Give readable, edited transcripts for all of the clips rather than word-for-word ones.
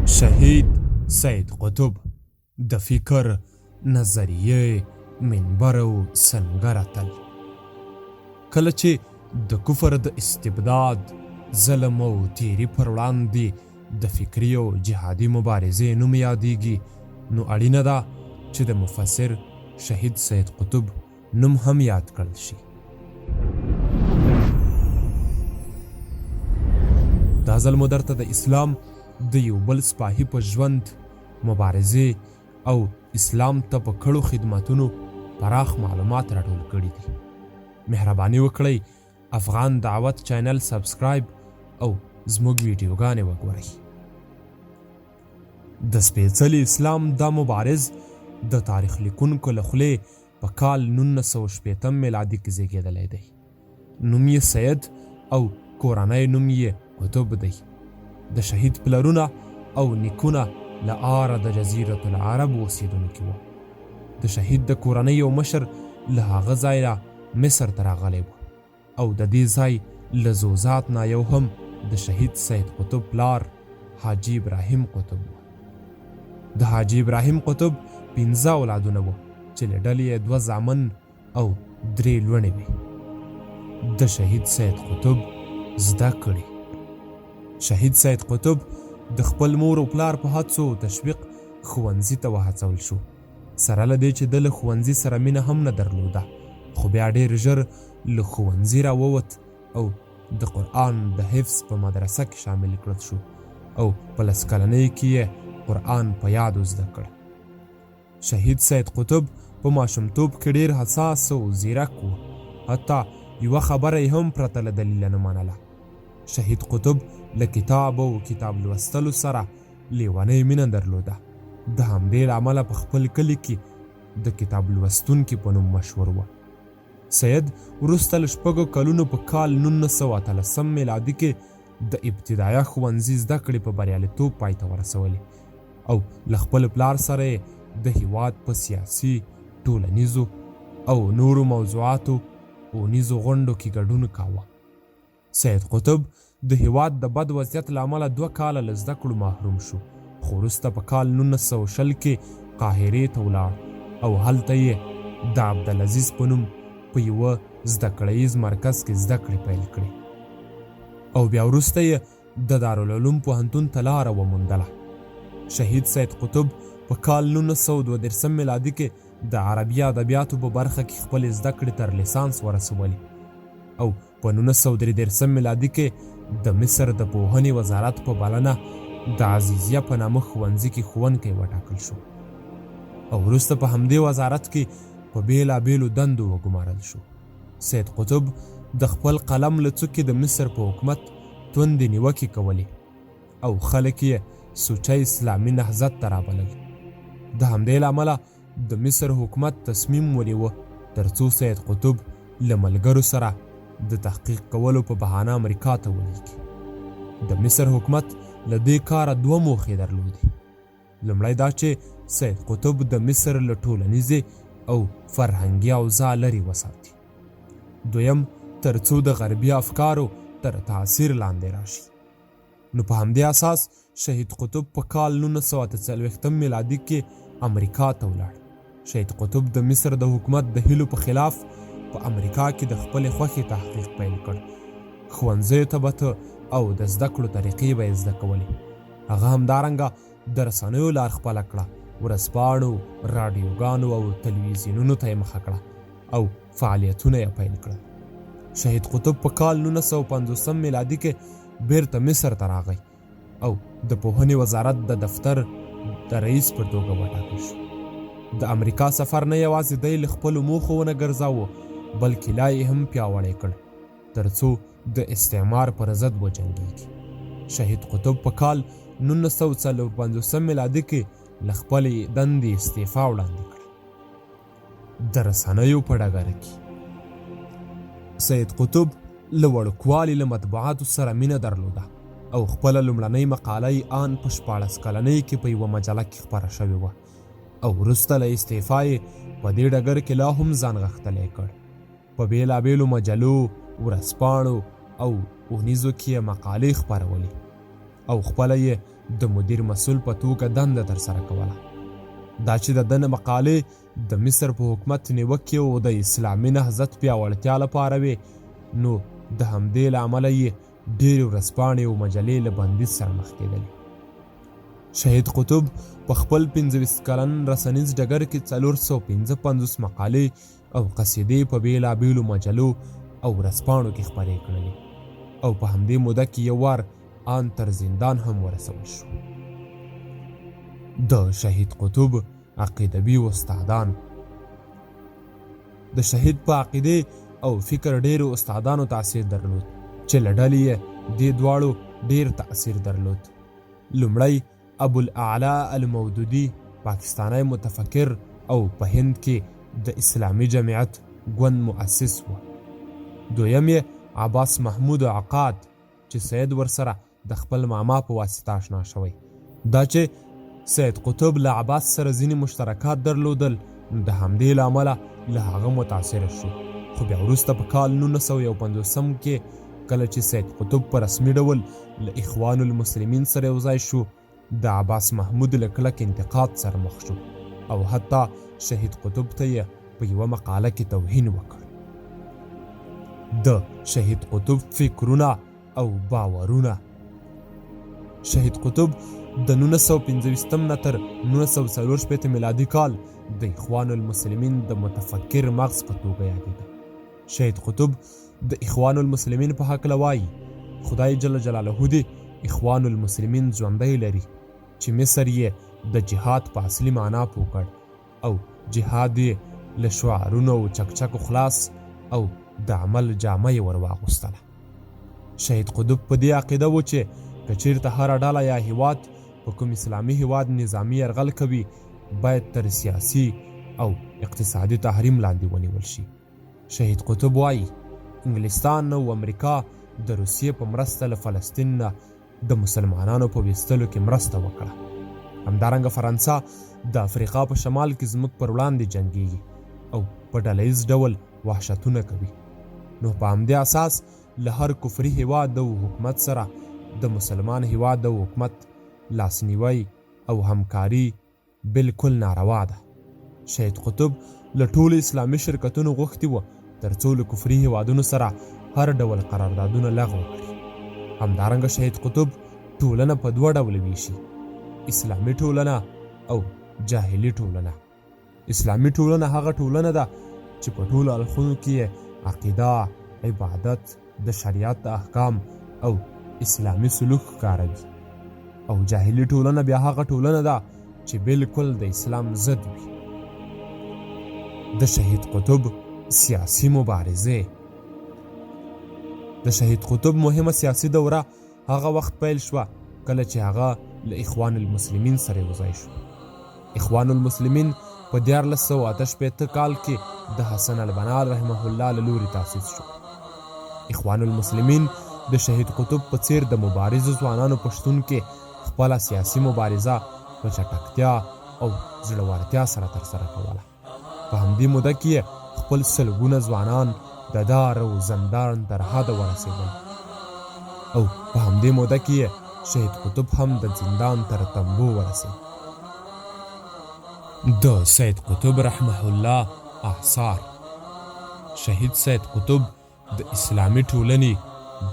شهید سید قطب د فکر نظریه منبر او سنګر اتل کله چې د کفر د استبداد ظلم او تیری پر وړاندې د فکري او جهادي مبارزې نوم یادیږي نو اړینه ده چې د مفسر شهید سید قطب نوم هم یاد کړل شي. دا ځل مو درته د اسلام د یو بل سپاهي په ژوند مبارزې او اسلام ته په کړو خدماتونو پراخ معلومات راټول کړي دي. مهرباني وکړئ افغان دعوت چینل سبسکرایب او زموږ ویډیوګانې وګورئ. د سپېڅلي اسلام دا مبارز د تاریخ لیکونکو له خولې په کال 1960 میلادي کې زیږېدلی دی. نوم یې سید او کورنی نوم یې قطب دی. د شهید پلرونه او نیکونه له آره د جزیرة العرب اوسېدونکي وو. د شهید د کورنۍ یو مشر له هغه ځایه مصر ته راغلی و او د دې ځای له زوزات نه یو هم د شهید سید قطب پلار حاجي ابراهیم قطب و. د حاجي ابراهیم قطب 15 اولادونه وو چې له ډلې یې 2 زامن او 3 لوڼې وې. د شهید سید قطب زده کړې. شهید سید قطب د خپل مور او پلار په هڅو تشویق ښوونځي ته وهڅول شو. سره له دې چې د له ښوونځي سره مینه هم نه درلوده خو بیا ډېر ژر له ښوونځي راووت او د قرآن د حفظ په مدرسه کې شامل کړل شو او په 10 کلنۍ کې یې قرآن په یادو زده کړ. شهید سید قطب په ماشومتوب کې ډېر حساس او ځیرک و. حتی یوه خبره یې هم پرته له دلیله نه منله. شهید قطب له کتاب او کتاب لوستلو سره لیونۍ مینه درلوده. د همدې له امله په خپل کلي کې د کتاب لوستونکي په نوم مشهور و. سید وروسته له 6 کلونو په کال 1913 میلادي کې د ابتدایه ښوونځي زده کړې په بریالیتوب پای ته ورسولې او له خپل پلار سره یې د هیواد په سیاسي، ټولنیزو او نورو موضوعاتو اونیزو غونډو کې ګډون کاوه. سید قطب د هیواد د بد وضعیت له امله 2 کاله له زده کړو محروم شو خو وروسته په کال 1920 کې قاهرې ته ولاړ او هلته یې د عبدالعزیز په نوم په یوه زده کړیز مرکز کې زده کړې پیل کړې او بیا وروسته یې د دارالعلوم پوهنتون ته لاره وموندله. شهید سید قطب په کال 1932 میلادي کې د عربي ادبیاتو په برخه کې خپل زده کړې تر لیسانس ورسولې او په 1933 میلادي کې د مصر د پوهنې وزارت په بلنه د عزیزیه په نامه ښوونځي کې ښوونکی وټاکل شو او وروسته په همدې وزارت کې په بېلابېلو دندو وګمارل شو. سید قطب د خپل قلم له څوکې د مصر په حکومت توندې نیوکې کولې او خلک یې سوچه اسلامي نهضت ته رابلل. د همدې له امله د مصر حکومت تصمیم ونیوه تر څو سید قطب له ملګرو سره د تحقیق کولو په بهانه امریکا ته ولیږي. د مصر حکومت له دې کاره 2 موخې درلودې. لومړی دا چې سید قطب د مصر له ټولنیزې او فرهنګي اوضاع لرې وساتي. دویم تر څو د غربي افکارو تر تاثیر لاندې راشي. نو په همدې اساس شهید قطب په کال 1948 میلادي کې امریکا ته ولاړ. شهید قطب د مصر د حکومت د هیلو په خلاف په امریکا کې د خپلې خوښې تحقیق پیل کړ. ښوونځیو ته به او د زده کړو طریقې به یې زده کولې. هغه همدارنګه د رسنیو لار خپله کړه. ورځپاڼو، راډیوګانو او تلویزیونونو ته یې مخه کړه او فعالیتونه یې پیل کړل. شهید قطب په کال 1950 میلادي کې بیرته مصر ته راغی او د پوهنې وزارت د دفتر د رئیس په توګه وټاکل شو. د امریکا سفر نه یوازې دی له خپلو موخو ونه ګرځاوه بلکې لا یې هم پیاوړی کړ تر څو د استعمار پر ضد وجنګېږي. شهید قطب په کال 1954 میلادي کې له خپلې دندې استعفا وړاندې کړه. د رسنیو په ډګر کې سید قطب له وړوکوالي له مطبوعاتو سره مینه درلوده او خپله لومړنۍ مقاله یې آن په 14 کلنۍ کې په یوه مجله کې خپره شوې وه او وروسته له استعفا یې په دې ډګر کې لا هم ځان غښتلی کړ. په بېلابېلو مجلو، ورځپاڼو او اونیزو کې یې مقالې خپرولې او خپله یې د مدیر مسؤل په توګه دنده ترسره کوله. دا چې د ده مقالې د مصر په حکومت نیوکې او د اسلامي نهضت پیاوړتیا لپاره وې، نو د همدې له امله یې ډېرې ورځپاڼې او مجلې له بندیز سره مخ کېدلې. شهید قطب په خپل 25 کلن رسنیز ډګر کې 455 مقالې او قصیدې په بېلابېلو مجلو او ورځپاڼو کې خپرې کړلې او په همدې موده کې یو وار آن تر زندان هم ورسول شو. د شهید قطب عقیدوي استادان. د شهید په عقیدې او فکر ډېرو استادانو تاثیر درلود چې له ډلې یې دې دواړو ډېر تاثیر درلود. لومړی ابوالاعلی المودودي پاکستانی متفکر او په هند کې د اسلامي جمعیت ګوند مؤسس و. دویم یې عباس محمود عقاد چې سید ورسره د خپل ماما په واسطه اشنا شوی. دا چې سید قطب له عباس سره ځینې مشترکات درلودل، د همدې له امله له هغه متاثره شو. خو بیا وروسته په کال 1950 کې کله چې سید قطب په رسمي ډول له اخوان المسلمین سره یو ځای شو، د عباس محمود له کلک انتقاد سره مخ شو او حتی شهید قطب ته یې په یوه مقاله کې توهین وکړ. د شهید قطب فکرونه او باورونه. شهید قطب د 1925 نه تر 1964 میلادي کال د اخوان المسلمین د متفکر مغز په توګه یادېده. شهید قطب د اخوان المسلمین په هکله وایي خدای جل جلاله دې اخوان المسلمین ژوندی لري چې مصر یې د جهاد په اصلي معنا پوه کړ او جهاد یې له شعارونو او چکچکو خلاص او د عمل جامه یې ور واغوستله. شهید قطب په دې عقیده و چې که چېرته هره ډله یا هیواد په کوم اسلامي هیواد نظامي یرغل کوي باید تر سیاسي او اقتصادي تحریم لاندې ونیول شي. شهید قطب وایي انګلستان او امریکا د روسیې په مرسته له فلسطین نه د مسلمانانو په ویستلو کې مرسته وکړه. همدارنګه فرانسه د افریقا په شمال کې زموږ پر وړاندې جنګیږي او په ډله ییز ډول وحشتونه کوي. نو په همدې اساس له هر کفري هیواد او حکومت سره د مسلمان هیواد او حکومت لاسنیوی او همکاري بالکل ناروا ده. شهید قطب له ټولو اسلامي شرکتونو غوښتي وه ترڅو له کفري هیوادونو سره هر ډول قراردادونه لغوه کړي. همدارنګه شهید قطب ټولنه په 2 ډوله ویشي: اسلامي ټولنه او جاهلي ټولنه. اسلامي ټولنه هغه ټولنه ده چې په ټولو اړخونو کې عقیده، عبادت، د شریعت احکام او اسلامي سلوک ښکاروي. او جاهلي ټولنه بیا هغه ټولنه ده چې بالکل د اسلام ضد وي. د شهید قطب سیاسي مبارزه. د شهید قطب مهمه سیاسي دوره هغه وخت پیل شوه کله چې هغه له اخوان المسلمین سره یوځای شو. اخوان المسلمین په 1458 کال کې د حسن البنا رحمه الله له لوري تاسیس شو. اخوان المسلمین د شهید قطب په څیر د مبارزو ځوانانو په شتون کې خپله سیاسي مبارزه په چټکتیا او زړورتیا سره ترسره کوله. په همدې موده کې خپل سلګونه ځوانان د دار او زندان تر حده ورسېدل او په همدې موده کې شهید قطب هم د زندان تر تنبو ورسېد. د سید قطب رحمه الله احصار. شهید سید قطب د اسلامي ټولنې،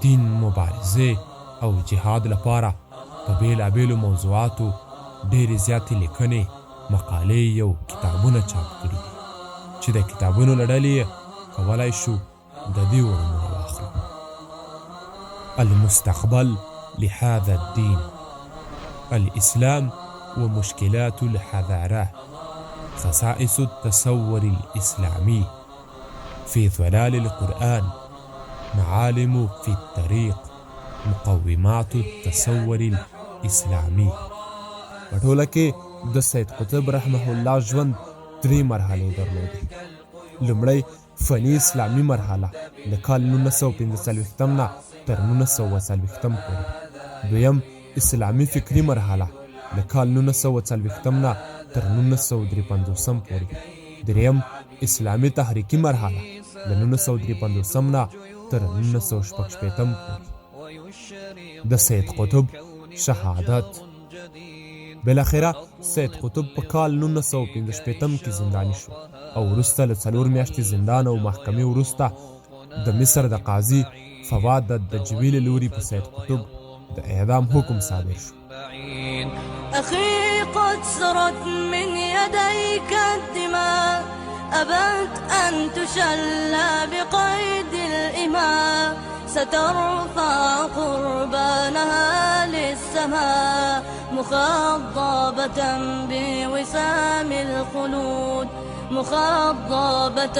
دین، مبارزه او جهاد لپاره په بېلابېلو موضوعاتو ډېرې زیاتې لیکنې، مقالې او کتابونه چاپ کړي دي چې د کتابونو له ډلې کولی شو د دې ورنونه واخلو: المستقبل لهذا الدين، الإسلام ومشكلات الحضارة، خصائص التصور الإسلامي، في ظلال القرآن، معالم في الطريق، مقومات التصور الإسلامي. په ټوله کې د سید قطب رحمه الله ژوند 3 مرحلې درلودې. لومړی فني اسلامي مرحله له کال 1945 نه تر 1940 پورې. دویم اسلامي فکري مرحله له کال 1940 نه تر 1953 پورې. دریم اسلامي تحریکي مرحله له 1953 نه تر 1960 پورې. د سید قطب شهادت. بالاخره سید قطب په کال 1965 کې زنداني شو او وروسته له 4 میاشتې زندان او محکمې وروسته د مصر د قاضي فواد دجوي له لوري په سید قطب د اعدام حکم صادر شو. أخي قد سرت من يديك الدماء أبت أن تشلى بقيد الإماء سترفع قربانها للسماء مخضبة بوسام الخلود مخضبة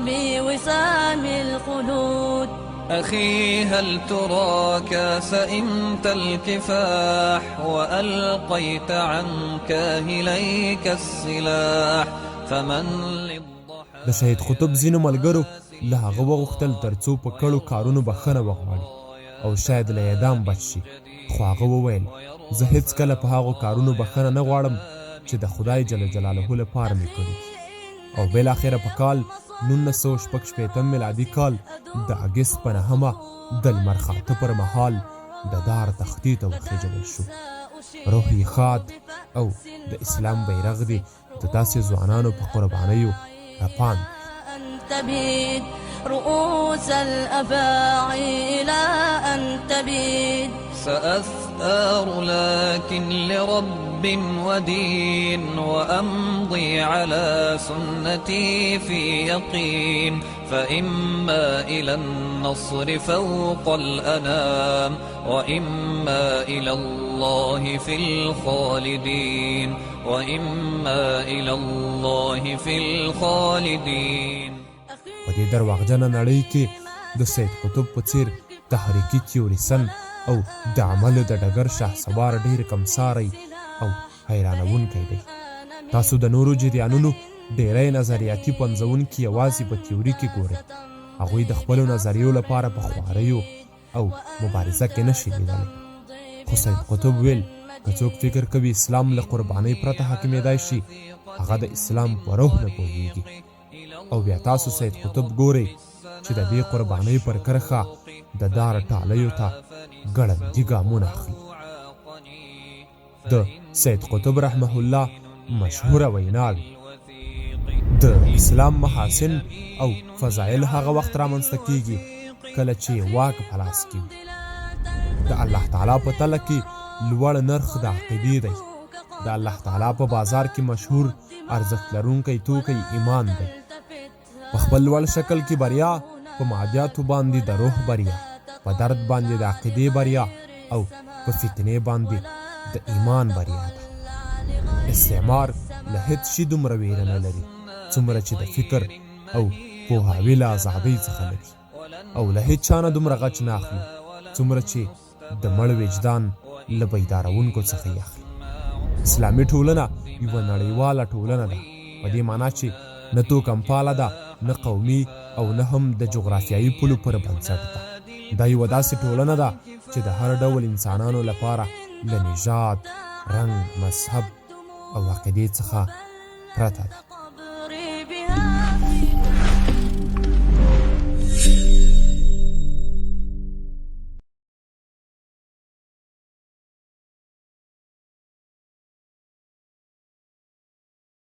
بوسام الخلود. أخي هل تراك سئمت الكفاح وألقيت عن كاهليك السلاح فمن د شهید قطب ځینو ملګرو له هغه وغوښتل ترڅو په کړو کارونو بخښنه وغواړي او شاید له اعدام بچ شي، خو هغه وویل زه هیڅکله په هغو کارونو بخښنه نه غواړم چې د خدای جل جلاله لپاره مې کړي. او بالاخره په کال 1965 میلادي کال د اګست په 9 د لمر خاته پر مهال د دار تختې ته وخېژول شو. روح یې ښاد او د اسلام بیرغ دی د داسې ځوانانو په قربانیو رپان. تبيد رؤوس الأفاعي إلى أن تبيد سأثار لكن لرب ودين وأمضي على سنتي في يقين فإما إلى النصر فوق الأنام وإما إلى الله في الخالدين وإما إلى الله في الخالدين. په دې درواغجنه نړۍ کې د سید قطب په څیر تحریکي تیوریسن او د عملو د ډګر شهسوار ډېر کمساری او حیرانونکی دی. تاسو د نورو جریانونو ډېری نظریاتي پنځونکي یوازې په تیوري کې ګورئ. هغوی د خپلو نظریو لپاره په خواریو او مبارزه کې نشي لیدلی. خو سید قطب ویل که څوک فکر کوي اسلام له قربانۍ پرته حاکمېدای شي هغه د اسلام په روح نه پوهیږي. او بیا تاسو سید قطب ګورئ چې د دې قربانۍ پر کرښه د دار ټالیو ته ګړندي ګامونه اخلي. د سید قطب رحمه الله مشهوره ویناوې د اسلام محاسن او فضایل هغه وخت رامنځته کیږي کله چې واک په لاس کې وي. د الله تعالی په تله کې لوړ نرخ د عقیدې دی. د الله تعالی په بازار کې مشهور ارزښت لرونکی توکی ایمان دی. په خپل لوړ شکل کې بریا په مادیاتو باندې د روح بریا، په درد باندې د عقیدې بریا او په فتنې باندې د ایمان بریا ده. استعمار له هیڅ شي دومره ویره نه لري څومره چې د فکر او پوهاوي له ازادۍ څخه لري، او له هیڅ چا نه دومره غچ نه اخلي څومره چې د مړ وجدان له بیدارونکو څخه یې اخلي. اسلامي ټولنه یوه نړیواله ټولنه ده، په دې معنا چې نه توکمپاله ده، نه قومي او نه هم د جغرافیایي پولو پر بنسټ ده. دا یوه داسې ټولنه ده چې د هر ډول انسانانو لپاره له نژاد، رنګ، مذهب او عقیدې څخه پرته ده.